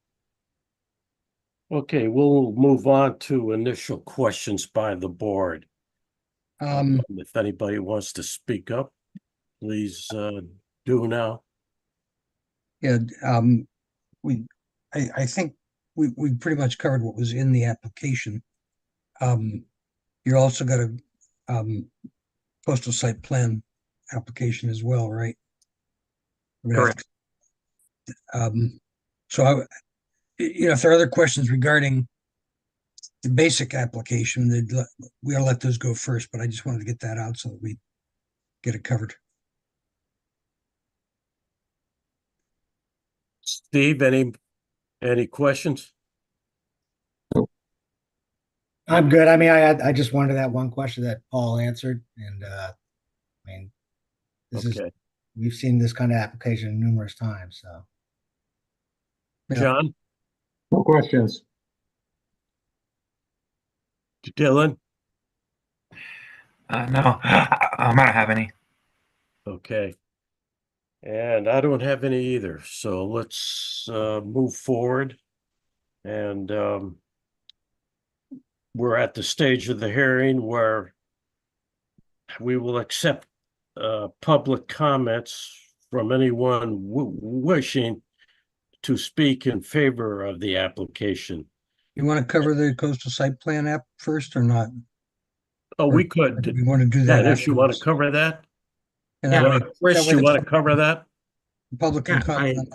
Okay, we'll move on to initial questions by the board. If anybody wants to speak up, please do now. Yeah, I think we pretty much covered what was in the application. You're also got a coastal site plan application as well, right? Correct. So if there are other questions regarding the basic application, we gotta let those go first, but I just wanted to get that out so that we get it covered. Steve, any questions? I'm good. I mean, I just wanted that one question that Paul answered, and I mean, Okay. we've seen this kind of application numerous times, so. John? No questions. Dylan? No, I don't have any. Okay. And I don't have any either, so let's move forward. And we're at the stage of the hearing where we will accept public comments from anyone wishing to speak in favor of the application. You want to cover the coastal site plan app first or not? Oh, we could. We want to do that. Dennis, you want to afterwards? cover that? And that way- Chris, that way you want to the cover that? public can comment.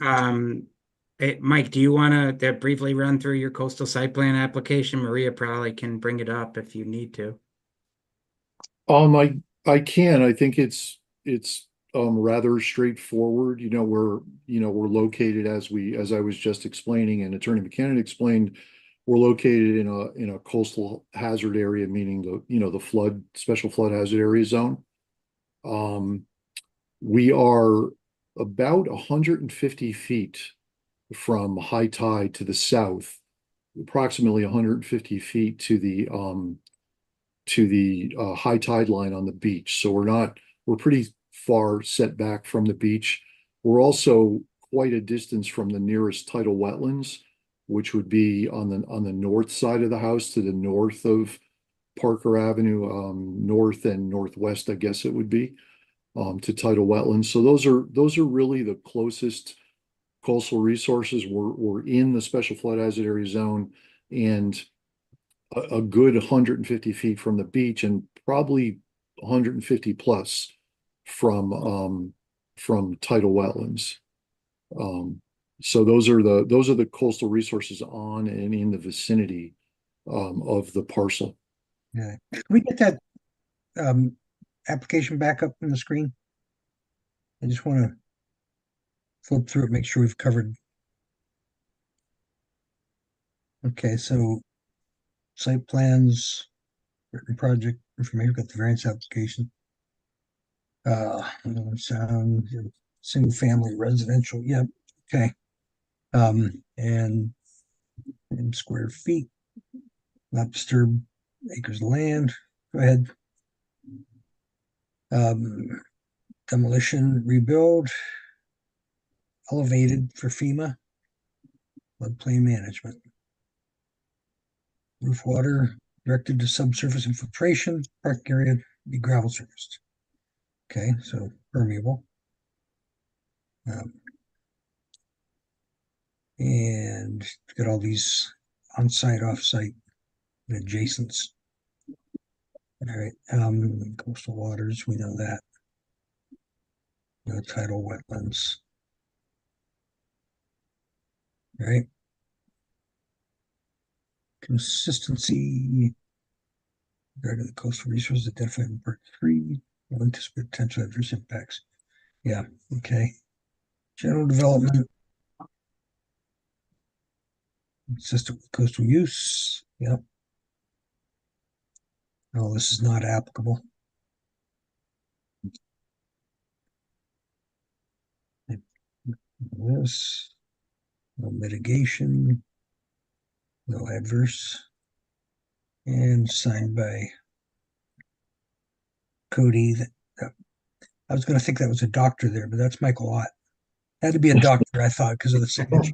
Mike, do you want to briefly run through your coastal site plan application? Maria probably can bring it up if you need to. I can. I think it's rather straightforward. We're located as I was just explaining and Attorney McKinnon explained, we're located in a coastal hazard area, meaning the special flood hazard area zone. We are about 150 feet from high tide to the south, approximately 150 feet to the high tide line on the beach. So we're pretty far set back from the beach. We're also quite a distance from the nearest tidal wetlands, which would be on the north side of the house to the north of Parker Avenue, north and northwest, I guess it would be, to tidal wetlands. So those are really the closest coastal resources. We're in the special flood hazard area zone and a good 150 feet from the beach and probably 150 plus from tidal wetlands. So those are the coastal resources on and in the vicinity of the parcel. Yeah. Can we get that application back up on the screen? I just want to flip through it, make sure we've covered. Okay, so site plans, written project information, got the variance application. Sound, single family residential, yeah, okay. And in square feet, not disturb acres of land. Go ahead. Demolition, rebuild, elevated for FEMA, floodplain management. Roof water directed to subsurface infiltration, park area be gravel surfaced. Okay, so permeable. And got all these on-site, off-site, and adjacents. All right, coastal waters, we know that. No tidal wetlands. All right. Consistency regarding the coastal resources identified in part 3. Will anticipate potential adverse impacts. Yeah, okay. General development. Consistent with coastal use. Yep. No, this is not applicable. This. No mitigation. No adverse. And signed by Cody. I was going to think that was a doctor there, but that's Michael Ott. Had to be a doctor, I thought, because of the signature.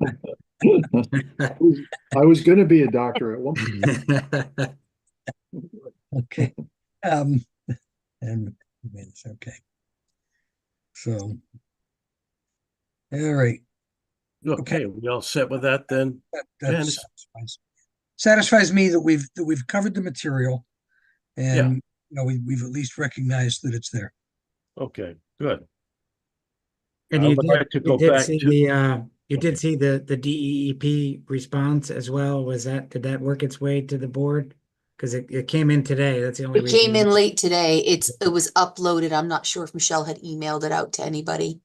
I was going to be a doctor at one point. Okay. And it's okay. So, all right. Okay, we all set with that then? That Janice? satisfies me that we've covered the material, Yeah. and we've at least recognized that it's there. Okay, good. And I you would did, like to go back to, you did see the DEEP response as well. Did that work its way to the board? Because it came in today. That's the only It reason. came in late today. It was uploaded. I'm not sure if Michelle had emailed it out to anybody.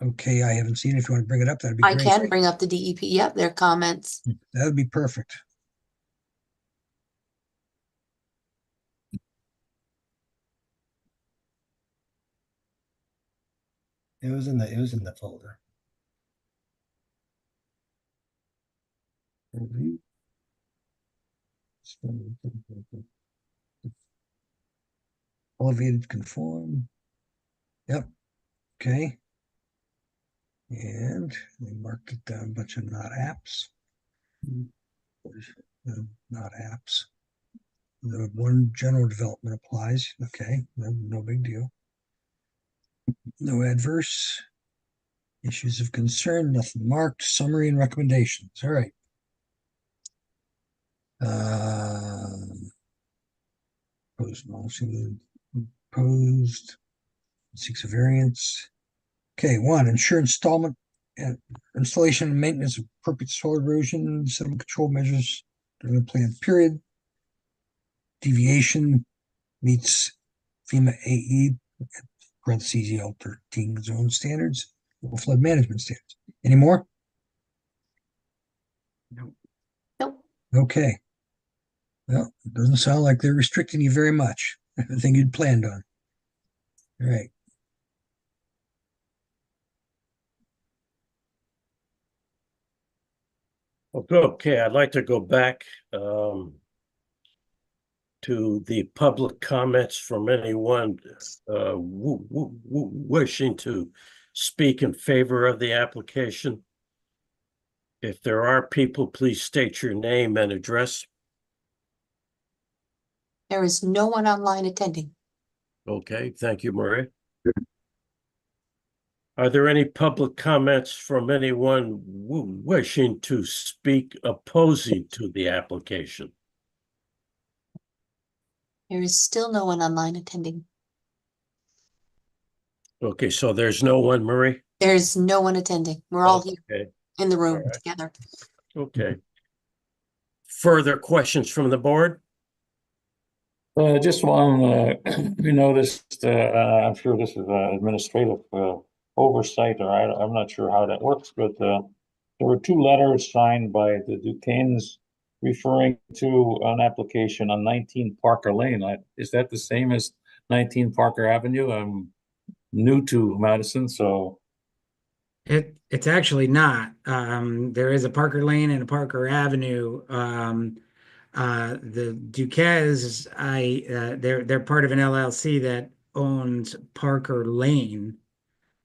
Okay, I haven't seen it. If you want to bring it up, that'd be I great. can bring up the DEP. Yep, their comments. That would be perfect. It was in the folder. Review. Elevated conform. Yep. Okay. And they marked it down, a bunch of not apps. Not apps. The one general development applies. Okay, no big deal. No adverse. Issues of concern, nothing marked. Summary and recommendations. All right. Proposed motion. Proposed. Seeks a variance. Okay, 1, ensure installation and maintenance of appropriate soil erosion, sediment control measures during the planned period. Deviation meets FEMA AE parentheses, EL 13 zone standards, or flood management standards. Any more? Nope. Okay. Well, it doesn't sound like they're restricting you very much. Everything you'd planned on. All right. Okay, I'd like to go back to the public comments from anyone wishing to speak in favor of the application. If there are people, please state your name and address. There is no one online attending. Okay, thank you, Maria. Are there any public comments from anyone wishing to speak opposing to the application? There is still no one online attending. Okay, so there's no one, Marie? There's no one attending. We're all here Okay, in the room Alright. together. okay. Further questions from the board? Just one, we noticed, I'm sure this is administrative oversight, or I'm not sure how that works, but there were 2 letters signed by the Duquesnes referring to an application on 19 Parker Lane. Is that the same as 19 Parker Avenue? I'm new to Madison, so. It's actually not. There is a Parker Lane and a Parker Avenue. The Duquesnes, they're part of an LLC that owns Parker Lane.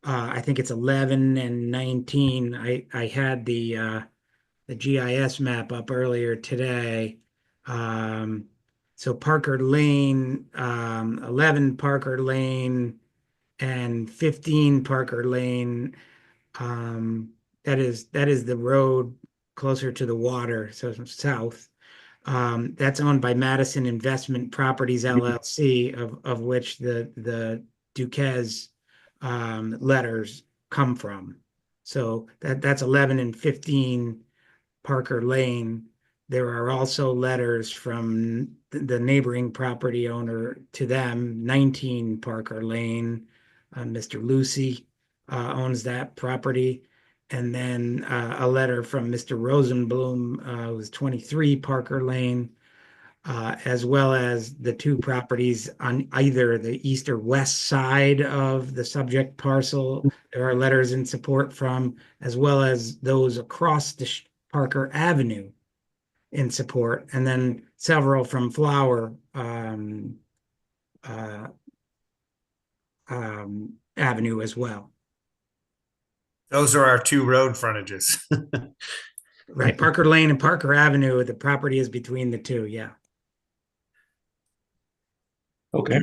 I think it's 11 and 19. I had the GIS map up earlier today. So Parker Lane, 11 Parker Lane, and 15 Parker Lane. That is the road closer to the water, so south. That's owned by Madison Investment Properties LLC, of which the Duquesnes letters come from. So that's 11 and 15 Parker Lane. There are also letters from the neighboring property owner to them, 19 Parker Lane. Mr. Lucy owns that property. And then a letter from Mr. Rosenblum, who's 23 Parker Lane, as well as the 2 properties on either the east or west side of the subject parcel. There are letters in support from, as well as those across the Parker Avenue in support, and then several from Flower Avenue as well. Those are our 2 road frontages. Right, Parker Lane and Parker Avenue, the property is between the 2, yeah. Okay,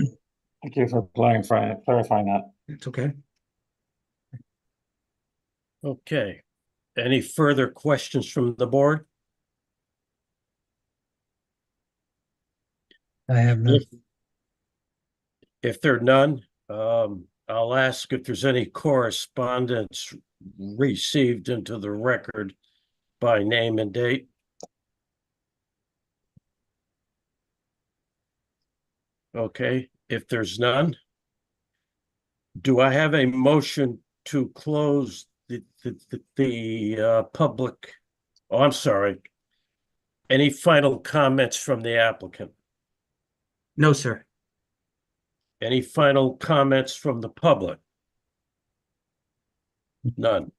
thank you for clarifying that. It's okay. Okay. Any further questions from the board? I have none. If there are none, I'll ask if there's any correspondence received into the record by name and date. Okay, if there's none, do I have a motion to close the public? Oh, I'm sorry. Any final comments from the applicant? No, sir. Any final comments from the public? None.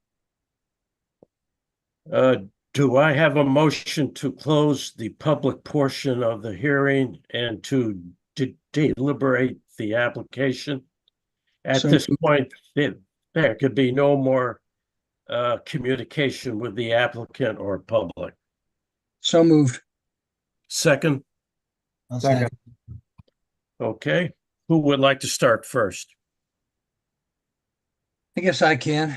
Do I have a motion to close the public portion of the hearing and to deliberate the application? At So this moved. point, there could be no more communication with the applicant or public. So moved. Second, I'll Second. okay. Who would like to start first? I guess I can.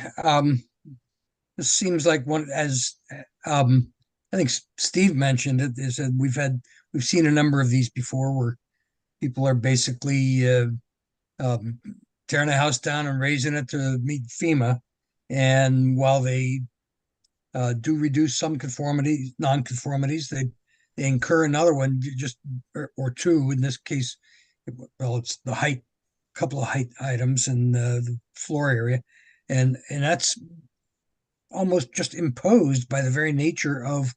This seems like one, as I think Steve mentioned it, is that we've seen a number of these before where people are basically tearing a house down and raising it to meet FEMA. And while they do reduce some non-conformities, they incur another one, or 2 in this case. Well, it's the height couple of height items in the floor area, and that's almost just imposed by the very nature of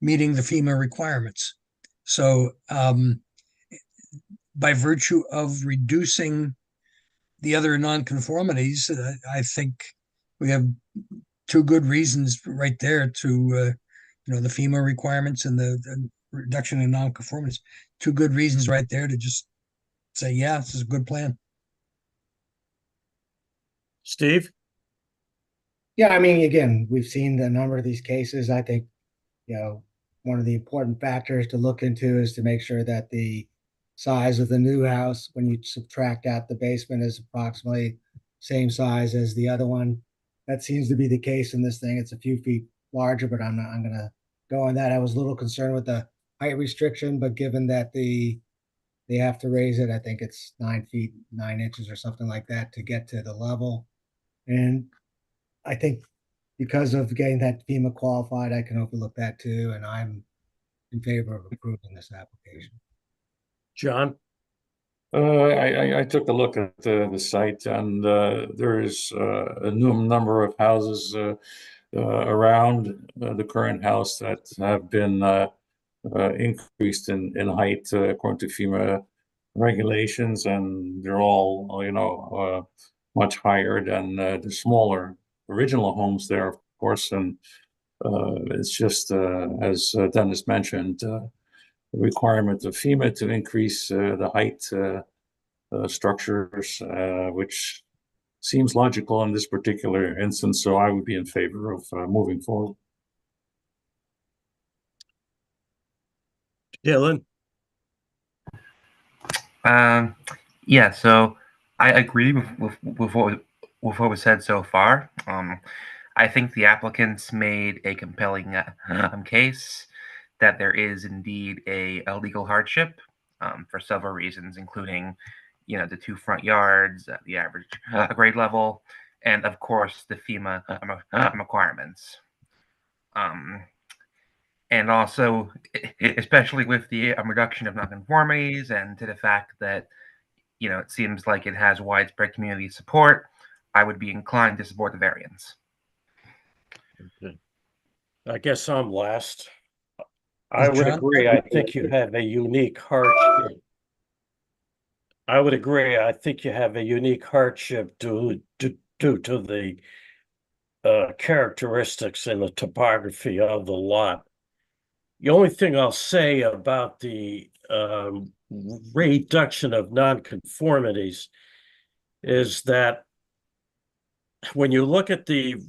meeting the FEMA requirements. So, by virtue of reducing the other nonconformities, I think we have two good reasons right there to, the FEMA requirements and the reduction in nonconformities. Two good reasons right there to just say, yeah, this is a good plan. Steve? Yeah, I mean, again, we've seen a number of these cases. I think, one of the important factors to look into is to make sure that the size of the new house, when you subtract out the basement, is approximately same size as the other one. That seems to be the case in this thing. It's a few feet larger, but I'm gonna go on that. I was a little concerned with the height restriction, but given that they have to raise it, I think it's 9 feet, 9 inches or something like that to get to the level. And I think because of getting that FEMA qualified, I can overlook that too, and I'm in favor of approving this application. John? I took a look at the site, and there is a number of houses around the current house that have been increased in height according to FEMA regulations, and they're all much higher than the smaller original homes there, of course. And it's just as Dennis mentioned, the requirement of FEMA to increase the height structures, which seems logical in this particular instance. So I would be in favor of moving forward. Dylan? Yeah, so I agree with what was said so far. I think the applicants made a compelling case that there is indeed a legal hardship for several reasons, including, the 2 front yards, the average grade level, and of course the FEMA requirements. And also, especially with the reduction of nonconformities, and to the fact that, it seems like it has widespread community support, I would be inclined to support the variance. Okay. I guess I'm last. I would agree. I think you have a unique hardship. I would agree. I think you have a unique hardship due to the characteristics and the topography of the lot. The only thing I'll say about the reduction of nonconformities is that when you look at the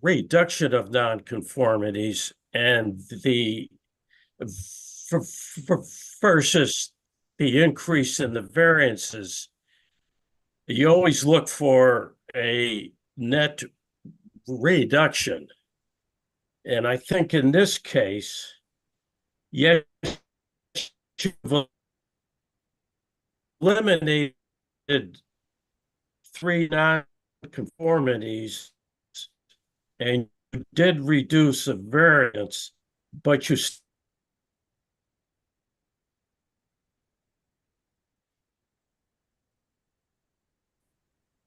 reduction of nonconformities and the versus the increase in the variances, you always look for a net reduction. And I think in this case, yes, you've eliminated 3 nonconformities and you did reduce a variance, but you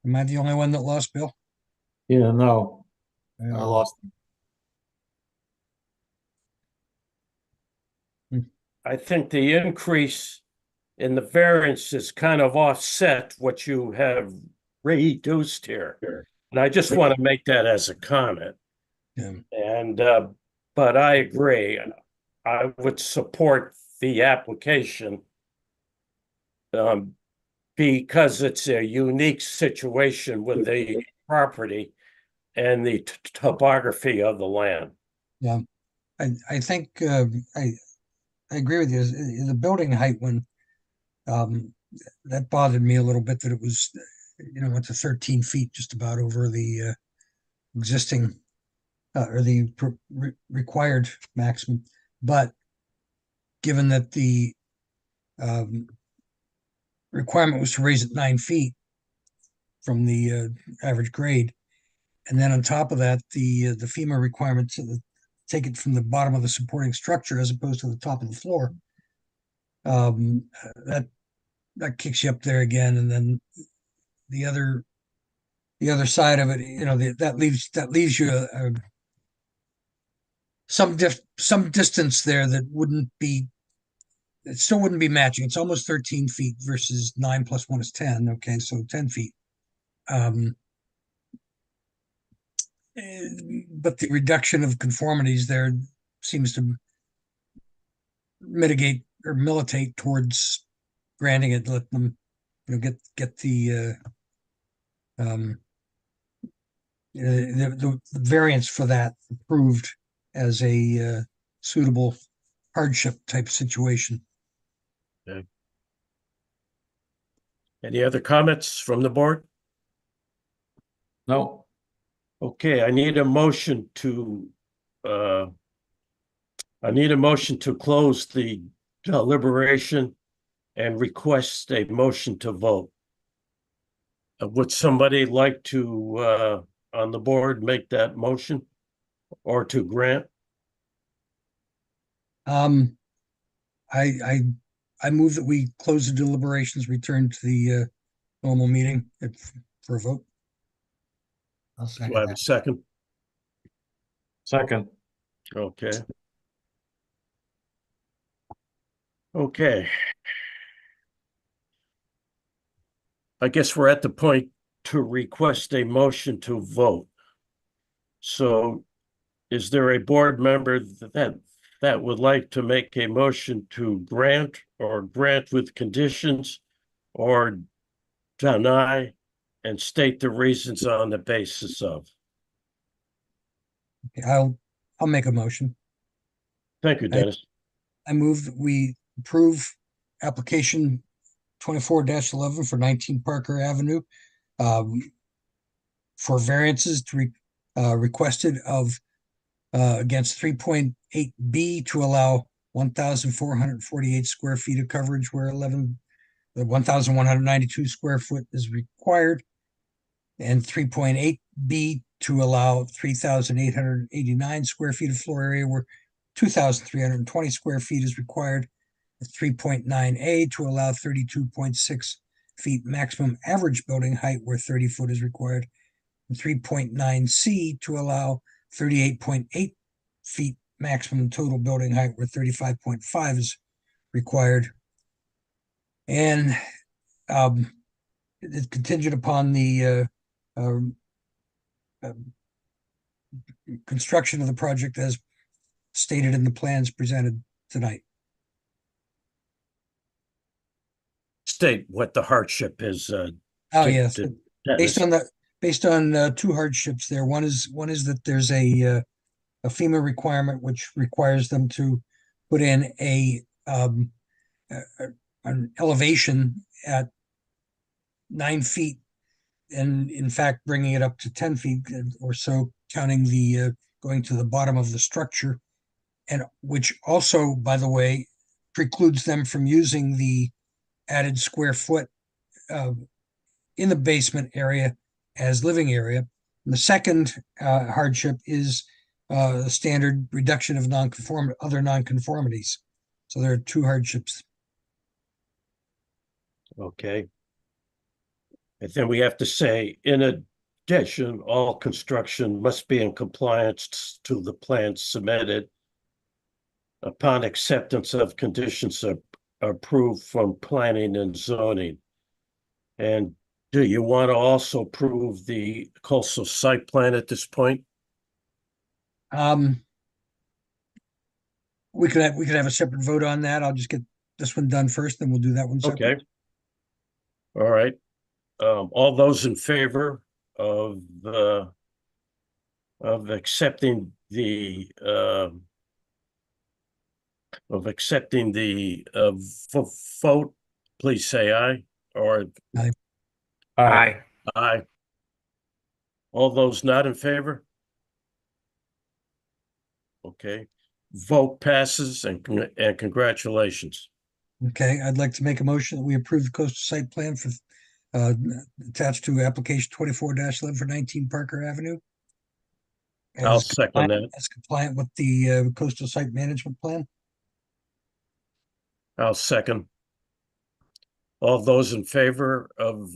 Am I the only one that lost Bill? Yeah, no, I lost. I think the increase in the variance is kind of offset what you have reduced here. And I just want to make that as a comment. Yeah. And, but I agree. I would support the application because it's a unique situation with the property and the topography of the land. Yeah, I think I agree with you. The building height one, that bothered me a little bit, that it was, it's a 13 feet just about over the existing or the required maximum. But given that the requirement was to raise it 9 feet from the average grade, and then on top of that, the FEMA requirement to take it from the bottom of the supporting structure as opposed to the top of the floor, that kicks you up there again. And then the other side of it, that leaves you some distance there that it still wouldn't be matching. It's almost 13 feet versus 9 plus 1 is 10. Okay, so 10 feet. But the reduction of conformities there seems to mitigate or militate towards granting it, let them, get the variance for that approved as a suitable hardship type situation. Any other comments from the board? No, Okay, I need a motion to close the deliberation and request a motion to vote. Would somebody like to, on the board, make that motion or to grant? I move that we close the deliberations, return to the normal meeting for a vote. I'll Do I second have a that. second? second. Okay. Okay. I guess we're at the point to request a motion to vote. So is there a board member that would like to make a motion to grant or grant with conditions or deny and state the reasons on the basis of? Okay, I'll make a motion. Thank you, Dennis. I move that we approve application 24-11 for 19 Parker Avenue for variances requested of against 3.8B to allow 1,448 square feet of coverage where 1,192 square foot is required, and 3.8B to allow 3,889 square feet of floor area where 2,320 square feet is required, 3.9A to allow 32.6 feet maximum average building height where 30 foot is required, and 3.9C to allow 38.8 feet maximum total building height where 35.5 is required. And it's contingent upon the construction of the project as stated in the plans presented tonight. State what the hardship is. Yes, Dennis. based on two hardships there. One is that there's a FEMA requirement which requires them to put in an elevation at 9 feet, and in fact bringing it up to 10 feet or so, counting the going to the bottom of the structure, and which also, by the way, precludes them from using the added square foot in the basement area as living area. And the second hardship is the standard reduction of other nonconformities. So there are two hardships. Okay. And then we have to say, in addition, all construction must be in compliance to the plans submitted upon acceptance of conditions approved from planning and zoning. And do you want to also approve the coastal site plan at this point? We could have a separate vote on that. I'll just get this one done first, then we'll do that one separate. Okay. All right. All those in favor of accepting the vote, please say aye. Or Aye. aye. All those not in favor? Okay. Vote passes and congratulations. Okay, I'd like to make a motion that we approve the coastal site plan for attached to application 24-11 for 19 Parker Avenue. I'll second that. As compliant with the coastal site management plan. I'll second. All those in favor of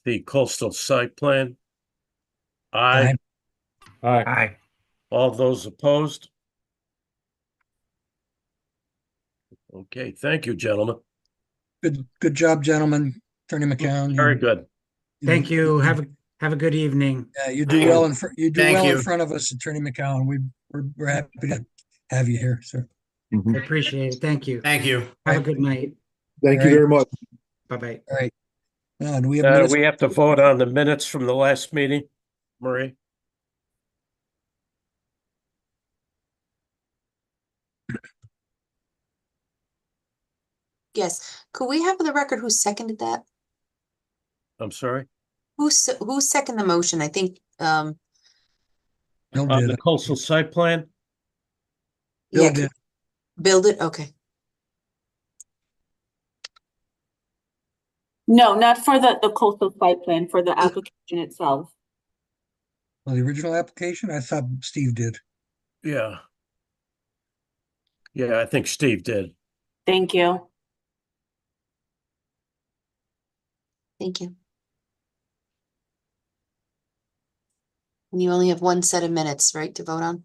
the coastal site plan? Aye. Aye. Aye. All those opposed? Okay, thank you, gentlemen. Good job, gentlemen. Attorney McCown. Very good. Thank you. Have a good evening. Yeah, you do well in front. You do Thank well in you. front of us, Attorney McCown. We're happy to have you here, sir. I appreciate it. Thank you. Thank you. Have a good night. Thank you Right. very much. Bye-bye. All right. Do we have minutes? We have to vote on the minutes from the last meeting, Marie? Yes. Could we have the record who seconded that? I'm sorry? Who seconded the motion? I think, Bill On did. the coastal site plan? Bill yeah, did. build it? Okay. No, not for the coastal site plan, for the application itself. Well, the original application, I thought Steve did. Yeah. Yeah, I think Steve did. Thank you. Thank you. And you only have one set of minutes, right, to vote on?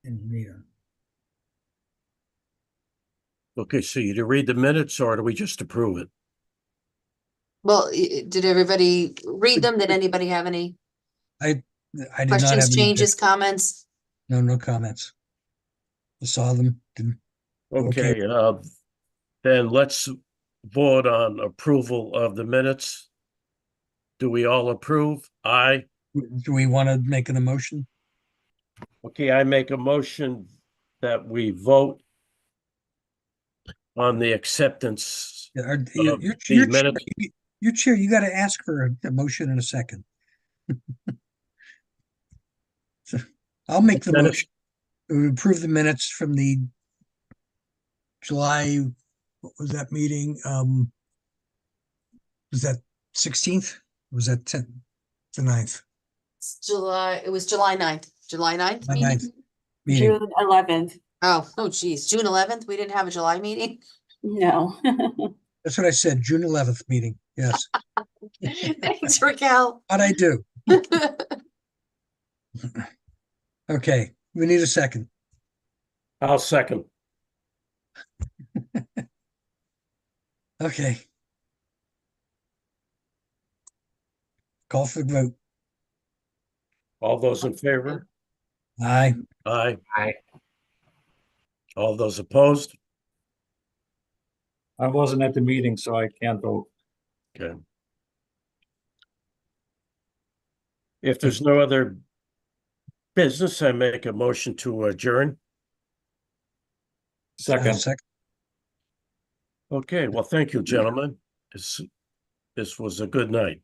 Didn't read 'em. Okay, so you to read the minutes or do we just approve it? Well, did everybody read them? Did anybody have any I did not have questions, any. changes, comments? No comments. I saw them. Didn't. Okay, then let's vote on approval of the minutes. Do we all approve? Aye. Do we want to make an emotion? Okay, I make a motion that we vote on the acceptance Yeah, of Your the minutes. chair, you got to ask for a motion in a second. So I'll make the Minutes. motion to approve the minutes from the July, what was that meeting? Was that 16th? Was that 10th? The 9th? It was July 9th. July 9th July meeting? 9th meeting. June 11th. Oh geez, June 11th? We didn't have a July meeting? No. That's what I said, June 11th meeting. Yes. Thanks, Raquel. How'd I do? Okay, we need a second. I'll second. Okay. Call for the vote. All those in favor? Aye. Aye. Aye. All those opposed? I wasn't at the meeting, so I can't vote. Okay. If there's no other business, I make a motion to adjourn. Second. Second. Okay, well, thank you, gentlemen. This was a good night.